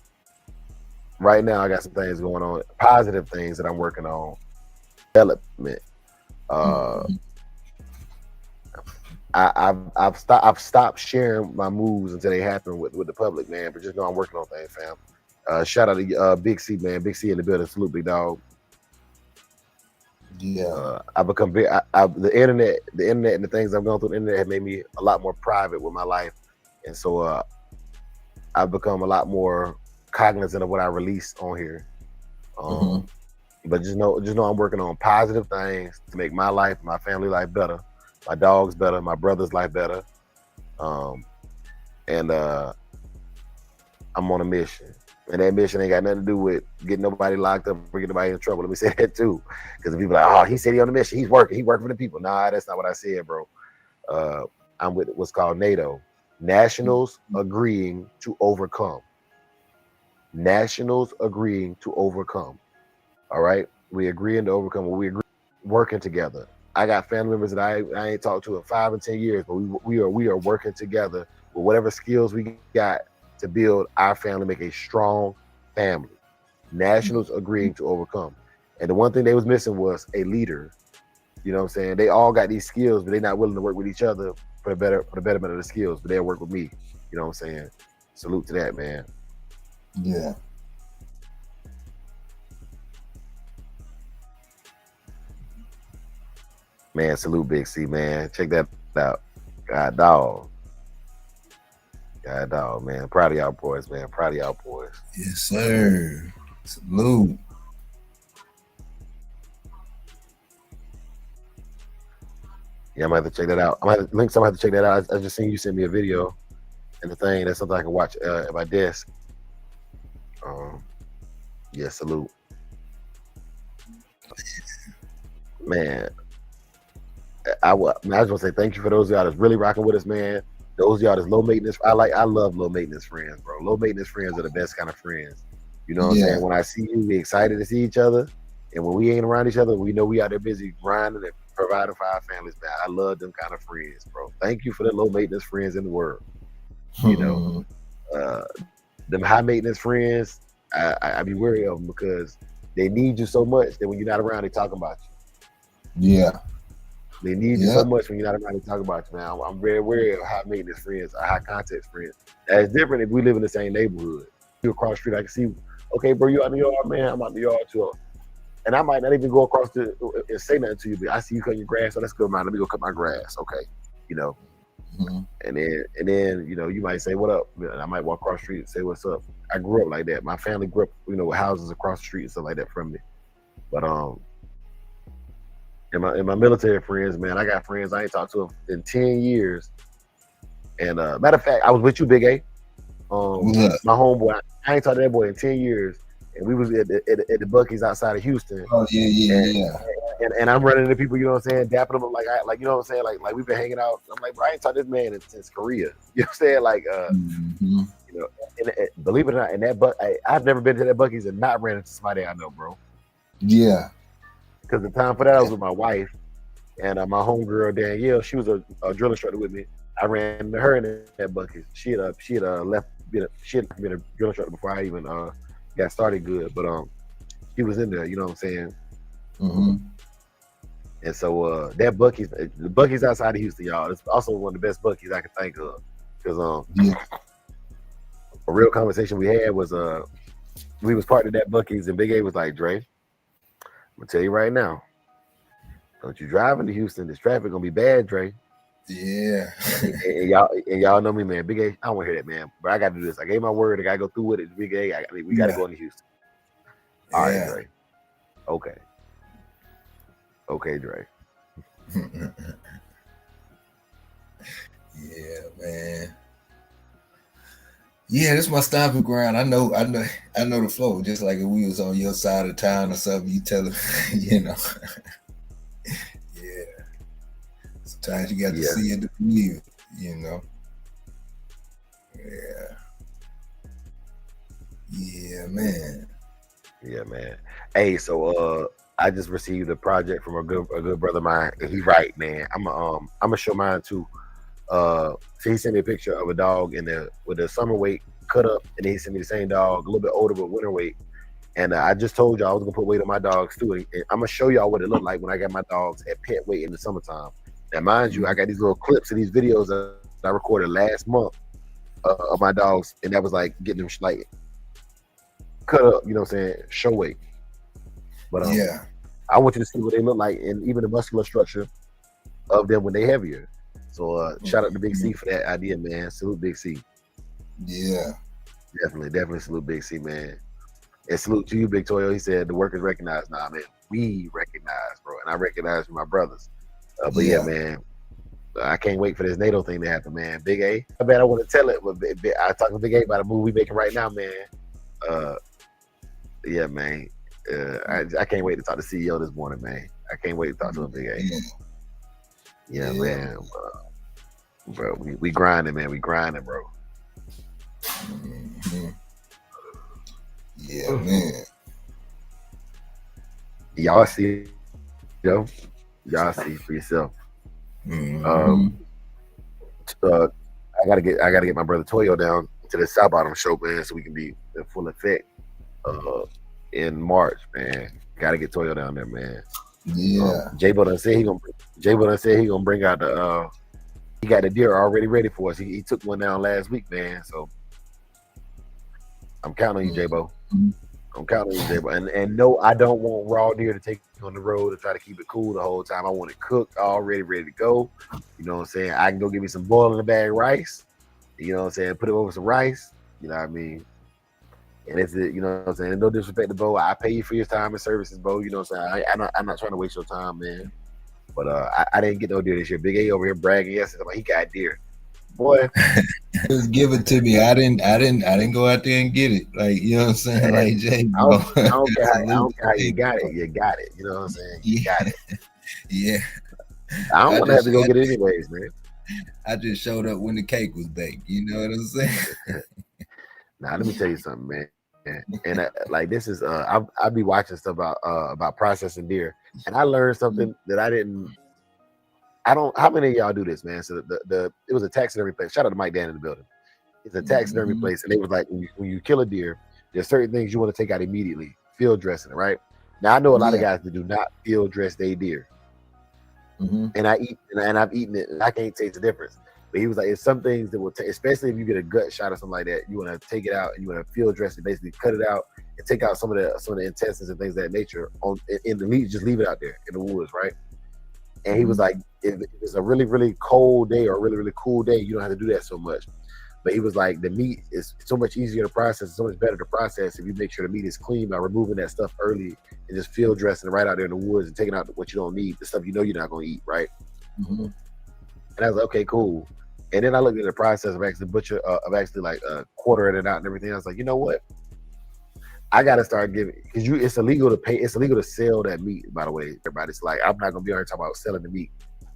right now I got some things going on, positive things that I'm working on. Development. I've stopped sharing my moves until they happen with the public, man. But just know I'm working on things, fam. Shout out to Big C, man. Big C in the building. Salute, big dog. Yeah. I become big. The internet and the things I'm going through the internet have made me a lot more private with my life, and so I've become a lot more cognizant of what I release on here. But just know I'm working on positive things to make my life, my family life better, my dog's better, my brother's life better, and I'm on a mission. And that mission ain't got nothing to do with getting nobody locked up or getting nobody in trouble. Let me say that too. Because people are like, oh, he said he on a mission. He working for the people. Nah, that's not what I said, bro. I'm with what's called NATO. Nationals Agreeing to Overcome. Nationals agreeing to overcome. All right, we agreeing to overcome. We agree working together. I got family members that I ain't talked to in 5 and 10 years, but we are working together with whatever skills we got to build our family, make a strong family. Nationals agreeing to overcome. And the one thing they was missing was a leader. You know what I'm saying? They all got these skills, but they're not willing to work with each other for the betterment of the skills, but they'll work with me. You know what I'm saying? Salute to that, man. Yeah. Man, salute Big C, man. Check that out. God dog. God dog, man. Proud of y'all boys, man. Proud of y'all boys. Yes, sir. Salute. Yeah, I'm gonna have to check that out. I'm gonna have to check that out. I just seen you send me a video and the thing. That's something I can watch at my desk. Yeah, salute. Man, I just want to say thank you for those of y'all that's really rocking with us, man. Those of y'all that's low maintenance. I love low maintenance friends, bro. Low maintenance friends are the best kind of friends. You know what I'm saying? When I see you, we excited to see each other. And when we ain't around each other, we know we out there busy grinding and providing for our families, man. I love them kind of friends, bro. Thank you for the low maintenance friends in the world. You know, them high maintenance friends, I be wary of them because they need you so much that when you're not around, they talk about you. Yeah. They need you so much when you're not around, they talk about you, man. I'm very wary of high maintenance friends, high context friends. That's different if we live in the same neighborhood. You across the street, I can see, okay, bro, you out in the yard, man. I'm out in the yard too. And I might not even go across and say nothing to you, but I see you cutting your grass, so that's good, man. Let me go cut my grass, okay? You know. And then you know, you might say, what up? And I might walk across the street and say, what's up? I grew up like that. My family grew up, you know, with houses across the street and stuff like that from me. But in my military friends, man, I got friends I ain't talked to in 10 years. And matter of fact, I was with you, Big A. My homeboy, I ain't talked to that boy in 10 years. And we was at the Buc-ee's outside of Houston. Oh yeah. And I'm running into people, you know what I'm saying, dapping them up like you know what I'm saying, like we've been hanging out. I'm like, bro, I ain't talked to this man since Korea. You know what I'm saying, like you know, and believe it or not, in that I've never been to that Buc-ee's and not ran into somebody I know, bro. Yeah. Because the time for that I was with my wife and my homegirl Danielle. She was a drill instructor with me. I ran into her in that Buc-ee's. She had been a drill instructor before I even got started good, but she was in there, you know what I'm saying. And so that the Buc-ee's outside of Houston, y'all. It's also one of the best Buc-ee's I can think of. Because a real conversation we had was we was partnered at Buc-ee's and Big A was like, Dre, I'm gonna tell you right now, don't you drive into Houston, this traffic gonna be bad, Dre. Yeah. and y'all know me, man. Big A, I don't want to hear that, man. But I gotta do this. I gave my word, I gotta go through with it. Big A, we gotta go into Houston. All right, Dre. Okay, Dre. Yeah, man. Yeah, this is my stomping ground. I know the flow. Just like if we was on your side of town or something, you tell them, you know. Yeah. Sometimes you got to see it to believe it, you know. Yeah. Yeah, man. Yeah, man. Hey, so I just received a project from a good brother of mine, and he right, man. I'm gonna show mine too. So he sent me a picture of a dog with the summer weight cut up, and then he sent me the same dog, a little bit older but winter weight. And I just told y'all I was gonna put weight on my dogs too, and I'm gonna show y'all what it looked like when I got my dogs at pet weight in the summertime. Now, mind you, I got these little clips of these videos that I recorded last month of my dogs, and that was like getting them like cut up, you know what I'm saying, show weight. But I want you to see what they look like and even the muscular structure of them when they heavier. So shout out to Big C for that idea, man. Salute Big C. Yeah. Definitely salute Big C, man. And salute to you, Big Toyo. He said the work is recognized. Nah, man, we recognize, bro. And I recognize my brothers. But yeah, man, I can't wait for this NATO thing to happen, man. Big A. I bet I want to tell it, but I talked to Big A about a movie we making right now, man. Yeah, man. I can't wait to talk to CEO this morning, man. I can't wait to talk to him, Big A. Yeah, man. Bro, we grinding, man. We grinding, bro. Yeah, man. Y'all see, y'all see for yourself. Mm-hmm. I gotta get my brother Toyo down to the South Bottom show, man, so we can be in full effect in March, man. Gotta get Toyo down there, man. Yeah. J-Bo done said he gonna bring out the he got the deer already ready for us. He took one down last week, man. So I'm counting on you, J-Bo. I'm counting on you, J-Bo. And no, I don't want raw deer to take on the road to try to keep it cool the whole time. I want it cooked, already ready to go. You know what I'm saying? I can go get me some boil in the bag rice. You know what I'm saying? Put it over some rice. You know what I mean? And it's you know what I'm saying? No disrespect to Bo. I pay you for your time and services, Bo. You know what I'm saying? I'm not trying to waste your time, man. But I didn't get no deer this year. Big A over here bragging yesterday. Like, he got deer. Boy. Just give it to me. I didn't go out there and get it. Like, you know what I'm saying? Like, Jay, I don't care how you got it. You got it. You know what I'm saying? You got it. Yeah. I don't want to have to go get it anyways, man. I just showed up when the cake was baked. You know what I'm saying? Now, let me tell you something, man. And like, this is I'll be watching stuff about processing deer, and I learned something that how many of y'all do this, man? So it was a taxidermy place. Shout out to Mike Dan in the building. It's a taxidermy place, and they was like, when you kill a deer, there's certain things you want to take out immediately. Field dressing it, right? Now I know a lot of guys that do not field dress their deer, and I've eaten it, and I can't taste the difference. But he was like, it's some things that will take, especially if you get a gut shot or something like that, you want to take it out and you want to field dress it, basically cut it out and take out some of the intestines and things of that nature in the meat, just leave it out there in the woods, right? And he was like, if it's a really, really cold day or a really, really cool day, you don't have to do that so much. But he was like, the meat is so much easier to process, so much better to process if you make sure the meat is clean by removing that stuff early and just field dressing it right out there in the woods and taking out what you don't need, the stuff you know you're not going to eat, right? And I was like, okay, cool. And then I looked at the process of actually quartering it out and everything. I was like, you know what? I got to start giving, because it's illegal to pay. It's illegal to sell that meat, by the way. Everybody's like, I'm not going to be on here talking about selling the meat.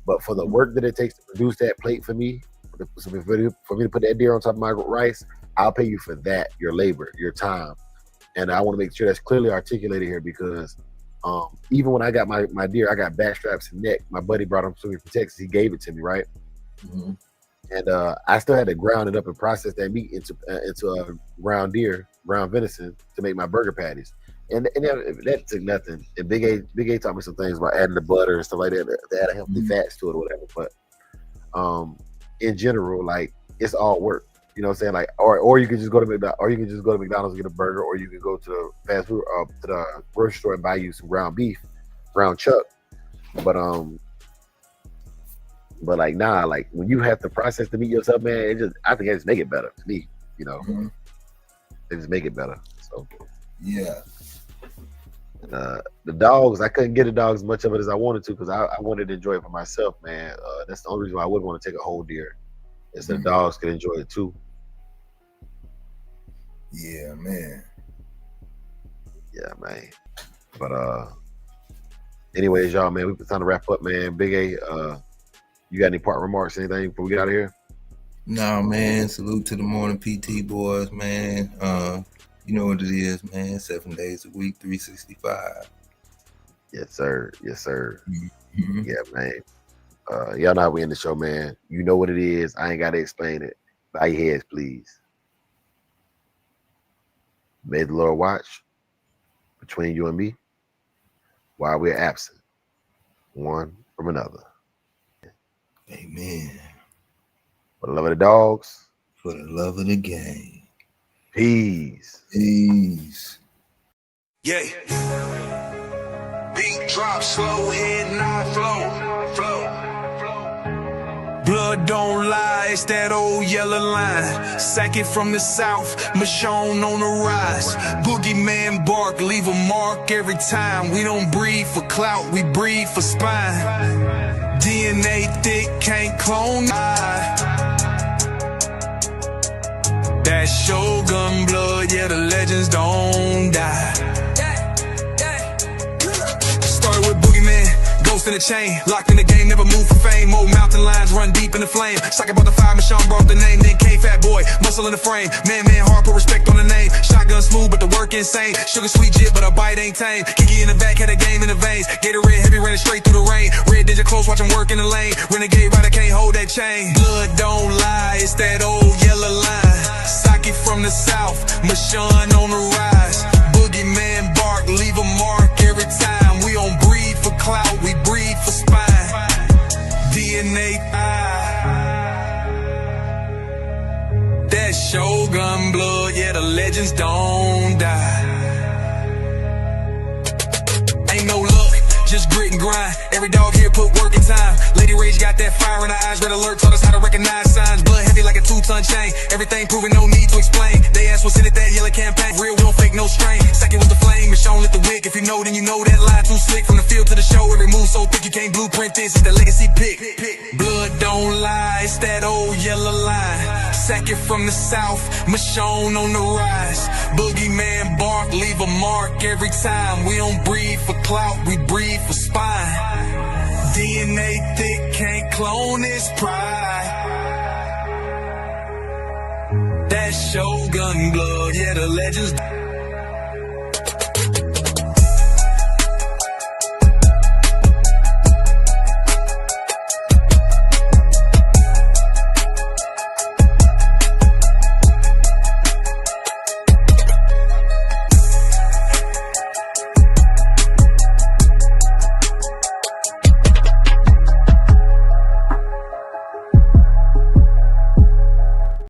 But for the work that it takes to produce that plate for me, for me to put that deer on top of my rice, I'll pay you for that, your labor, your time. And I want to make sure that's clearly articulated here, because even when I got my deer, I got back straps and neck. My buddy brought them to me from Texas. He gave it to me, right? And I still had to ground it up and process that meat into a ground venison to make my burger patties. And that took nothing. And Big A taught me some things about adding the butter and stuff like that to add healthy fats to it or whatever. But in general, like, it's all work. You know what I'm saying? Like, or you can just go to McDonald's and get a burger, or you can go to the fast food to the grocery store and buy you some ground beef, ground chuck. But like, nah, like, when you have to process the meat yourself, man, I think it just make it better to me, you know. They just make it better. So yeah. The dogs, I couldn't get the dogs much of it as I wanted to, because I wanted to enjoy it for myself, man. That's the only reason why I would want to take a whole deer, is so the dogs could enjoy it too. Yeah, man. Yeah, man. But anyways, y'all, man, it's time to wrap up, man. Big A, you got any part remarks, anything before we get out of here? No, man. Salute to the morning PT boys, man. You know what it is, man. 7 days a week, 365. Yes, sir. Yes, sir. Yeah, man. Y'all know how we end the show, man. You know what it is. I ain't got to explain it. Bow your heads, please. May the Lord watch between you and me while we're absent one from another. Amen. For the love of the dogs. For the love of the game. Peace. Peace. Yeah. Beat drop, slow, head nod, flow. Blood don't lie, it's that old yellow line. Sack it from the south, Michonne on the rise. Boogeyman bark, leave a mark every time. We don't breed for clout, we breed for spine. DNA thick, can't clone. That Shogun blood, yeah, the legends don't die. Start with Boogeyman, ghost wrist and a chain. Locked in the game, never move for fame. Old mountain lions run deep in the flame. Sock about the fire, Michonne brought the name. Then K-Fat Boy, muscle in the frame. Man, hard, put respect on the name. Shotgun smooth, but the work insane. Sugar sweet jit, but a bite ain't tame. Kiki in the back, had a game in the veins. Gatorade heavy, running straight through the rain. Red digit close, watch him work in the lane. Renegade rider can't hold that chain. Blood don't lie, it's that old yellow line. Saki from the south, Michonne on the rise. Boogeyman bark, leave a mark every time. We don't breed for clout, we breed for spine. DNA that Shogun blood, yeah, the legends don't die. Ain't no luck, just grit and grind. Every dog here put work in time. Lady Rage got that fire in her eyes. Red alert taught us how to recognize signs. Blood heavy like a 2-ton chain. Everything proven, no need to explain. They asked what's in it, that yellow campaign. Real, we don't fake, no strain. Second was the flame, Michonne lit the wick. If you know, then you know that line too slick. From the field to the show, every move so thick you can't blueprint this. It's the legacy pick. Blood don't lie, it's that old yellow line. Second from the south, Michonne on the rise. Boogeyman bark, leave a mark every time. We don't breed for clout, we breed for spine. DNA thick, can't clone this pride. That Shogun blood, yeah, the legends.